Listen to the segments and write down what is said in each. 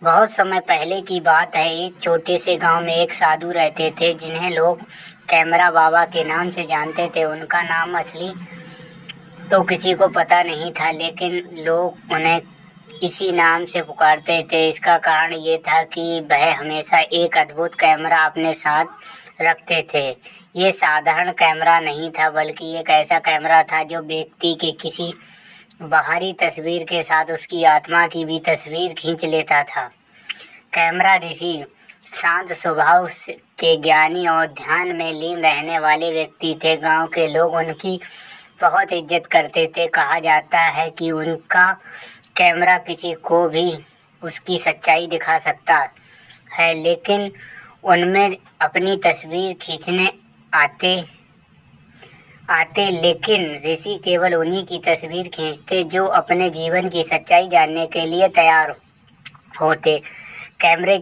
बहुत समय पहले की बात है। एक छोटे से गांव में एक साधु रहते थे जिन्हें लोग कैमरा बाबा के नाम से जानते थे। उनका नाम असली तो किसी को पता नहीं था, लेकिन लोग उन्हें इसी नाम से पुकारते थे। इसका कारण ये था कि वह हमेशा एक अद्भुत कैमरा अपने साथ रखते थे। ये साधारण कैमरा नहीं था, बल्कि एक ऐसा कैमरा था जो व्यक्ति के किसी बाहरी तस्वीर के साथ उसकी आत्मा की भी तस्वीर खींच लेता था। कैमरा ऋषि शांत स्वभाव के ज्ञानी और ध्यान में लीन रहने वाले व्यक्ति थे। गांव के लोग उनकी बहुत इज्जत करते थे। कहा जाता है कि उनका कैमरा किसी को भी उसकी सच्चाई दिखा सकता है, लेकिन उनमें अपनी तस्वीर खींचने आते लेकिन ऋषि केवल उन्हीं की तस्वीर खींचते जो अपने जीवन की सच्चाई जानने के लिए तैयार होते। कैमरे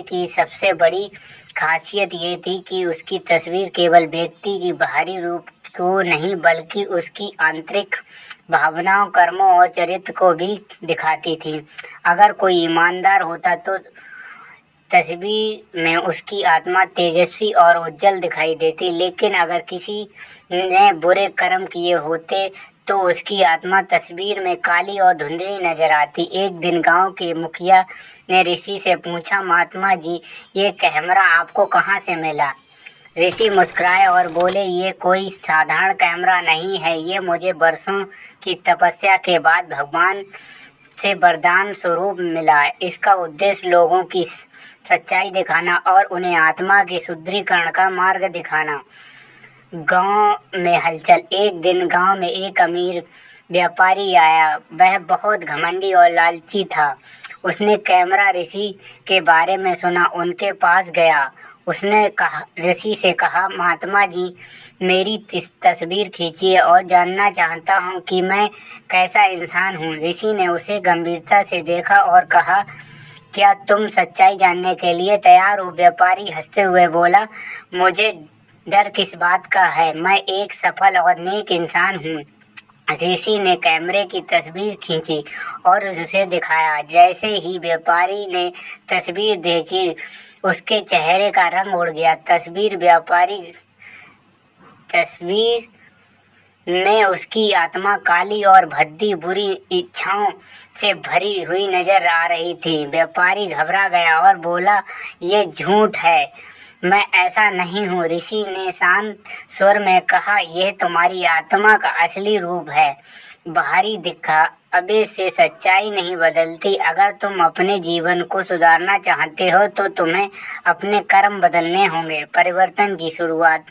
की सबसे बड़ी खासियत ये थी कि उसकी तस्वीर केवल व्यक्ति की बाहरी रूप को नहीं, बल्कि उसकी आंतरिक भावनाओं, कर्मों और चरित्र को भी दिखाती थी। अगर कोई ईमानदार होता तो तस्वीर में उसकी आत्मा तेजस्वी और उज्जवल दिखाई देती, लेकिन अगर किसी ने बुरे कर्म किए होते तो उसकी आत्मा तस्वीर में काली और धुंधली नजर आती। एक दिन गांव के मुखिया ने ऋषि से पूछा, महात्मा जी, ये कैमरा आपको कहाँ से मिला? ऋषि मुस्कुराए और बोले, ये कोई साधारण कैमरा नहीं है, ये मुझे वर्षों की तपस्या के बाद भगवान से वरदान स्वरूप मिला। इसका उद्देश्य लोगों की सच्चाई दिखाना और उन्हें आत्मा के शुद्धिकरण का मार्ग दिखाना। गांव में हलचल। एक दिन गांव में एक अमीर व्यापारी आया। वह बहुत घमंडी और लालची था। उसने कैमरा ऋषि के बारे में सुना, उनके पास गया। उसने ऋषि से कहा, महात्मा जी, मेरी तस्वीर खींचिए और जानना चाहता हूँ कि मैं कैसा इंसान हूँ। ऋषि ने उसे गंभीरता से देखा और कहा, क्या तुम सच्चाई जानने के लिए तैयार हो? व्यापारी हंसते हुए बोला, मुझे डर किस बात का है, मैं एक सफल और नेक इंसान हूँ। ऋषि ने कैमरे की तस्वीर खींची और उसे दिखाया। जैसे ही व्यापारी ने तस्वीर देखी, उसके चेहरे का रंग उड़ गया। तस्वीर में उसकी आत्मा काली और भद्दी, बुरी इच्छाओं से भरी हुई नजर आ रही थी। व्यापारी घबरा गया और बोला, ये झूठ है, मैं ऐसा नहीं हूँ। ऋषि ने शांत स्वर में कहा, यह तुम्हारी आत्मा का असली रूप है। बाहरी दिखावे से सच्चाई नहीं बदलती। अगर तुम अपने जीवन को सुधारना चाहते हो तो तुम्हें अपने कर्म बदलने होंगे। परिवर्तन की शुरुआत।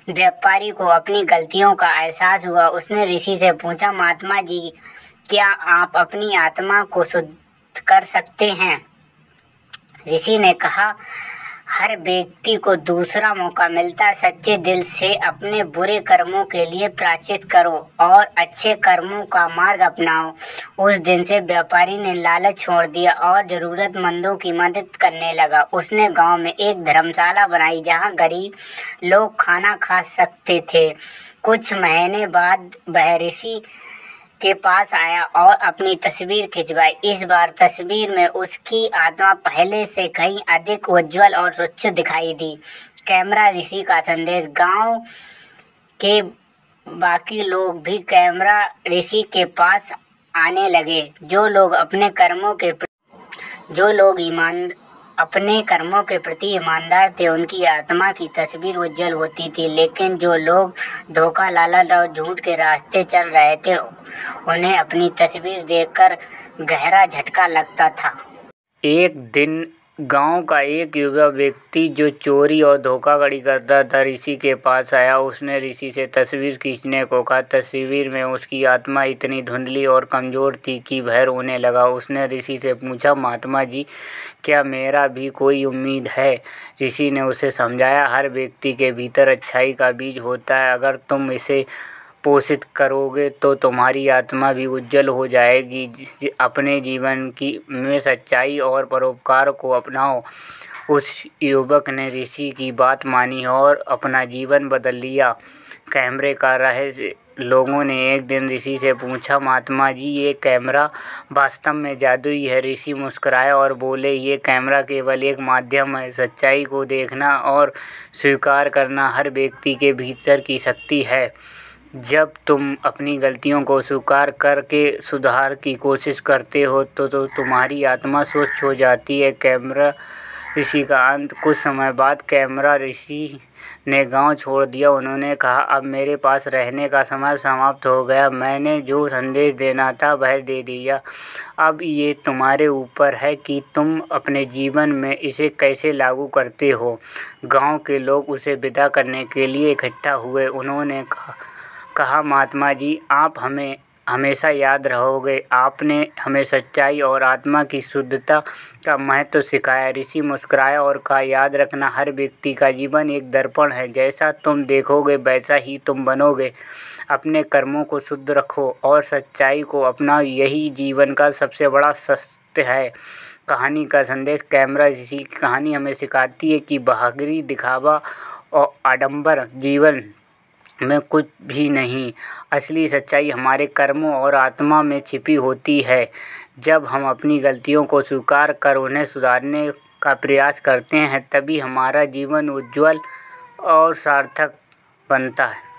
व्यापारी को अपनी गलतियों का एहसास हुआ। उसने ऋषि से पूछा, महात्मा जी, क्या आप अपनी आत्मा को शुद्ध कर सकते हैं? ऋषि ने कहा, हर व्यक्ति को दूसरा मौका मिलता है। सच्चे दिल से अपने बुरे कर्मों के लिए प्रायश्चित करो और अच्छे कर्मों का मार्ग अपनाओ। उस दिन से व्यापारी ने लालच छोड़ दिया और जरूरतमंदों की मदद करने लगा। उसने गांव में एक धर्मशाला बनाई जहां गरीब लोग खाना खा सकते थे। कुछ महीने बाद वह ऋषि के पास आया और अपनी तस्वीर खिंचवाई। इस बार तस्वीर में उसकी आत्मा पहले से कहीं अधिक उज्जवल और स्वच्छ दिखाई दी। कैमरा ऋषि का संदेश। गांव के बाकी लोग भी कैमरा ऋषि के पास आने लगे। जो लोग अपने कर्मों के प्रति ईमानदार थे, उनकी आत्मा की तस्वीर उज्जवल होती थी। लेकिन जो लोग धोखा, लालच और झूठ के रास्ते चल रहे थे, उन्हें अपनी तस्वीर देखकर गहरा झटका लगता था। एक दिन गांव का एक युवा व्यक्ति जो चोरी और धोखाधड़ी करता था ऋषि के पास आया। उसने ऋषि से तस्वीर खींचने को कहा। तस्वीर में उसकी आत्मा इतनी धुंधली और कमज़ोर थी कि वह रोने लगा। उसने ऋषि से पूछा, महात्मा जी, क्या मेरा भी कोई उम्मीद है? ऋषि ने उसे समझाया, हर व्यक्ति के भीतर अच्छाई का बीज होता है। अगर तुम इसे पोषित करोगे तो तुम्हारी आत्मा भी उज्जवल हो जाएगी। अपने जीवन में सच्चाई और परोपकार को अपनाओ। उस युवक ने ऋषि की बात मानी और अपना जीवन बदल लिया। कैमरे का रहस्य। लोगों ने एक दिन ऋषि से पूछा, महात्मा जी, ये कैमरा वास्तव में जादुई है? ऋषि मुस्कुराए और बोले, ये कैमरा केवल एक माध्यम है। सच्चाई को देखना और स्वीकार करना हर व्यक्ति के भीतर की शक्ति है। जब तुम अपनी गलतियों को स्वीकार करके सुधार की कोशिश करते हो तो तुम्हारी आत्मा स्वच्छ हो जाती है। कैमरा ऋषि का अंत। कुछ समय बाद कैमरा ऋषि ने गांव छोड़ दिया। उन्होंने कहा, अब मेरे पास रहने का समय समाप्त हो गया। मैंने जो संदेश देना था वह दे दिया। अब ये तुम्हारे ऊपर है कि तुम अपने जीवन में इसे कैसे लागू करते हो। गांव के लोग उसे विदा करने के लिए इकट्ठा हुए। उन्होंने कहा, महात्मा जी, आप हमें हमेशा याद रहोगे। आपने हमें सच्चाई और आत्मा की शुद्धता का महत्व सिखाया। ऋषि मुस्कुराया और कहा, याद रखना, हर व्यक्ति का जीवन एक दर्पण है। जैसा तुम देखोगे वैसा ही तुम बनोगे। अपने कर्मों को शुद्ध रखो और सच्चाई को अपनाओ। यही जीवन का सबसे बड़ा सत्य है। कहानी का संदेश। कैमरा ऋषि की कहानी हमें सिखाती है कि बहादुरी, दिखावा और आडंबर जीवन में कुछ भी नहीं। असली सच्चाई हमारे कर्मों और आत्मा में छिपी होती है। जब हम अपनी गलतियों को स्वीकार कर उन्हें सुधारने का प्रयास करते हैं तभी हमारा जीवन उज्ज्वल और सार्थक बनता है।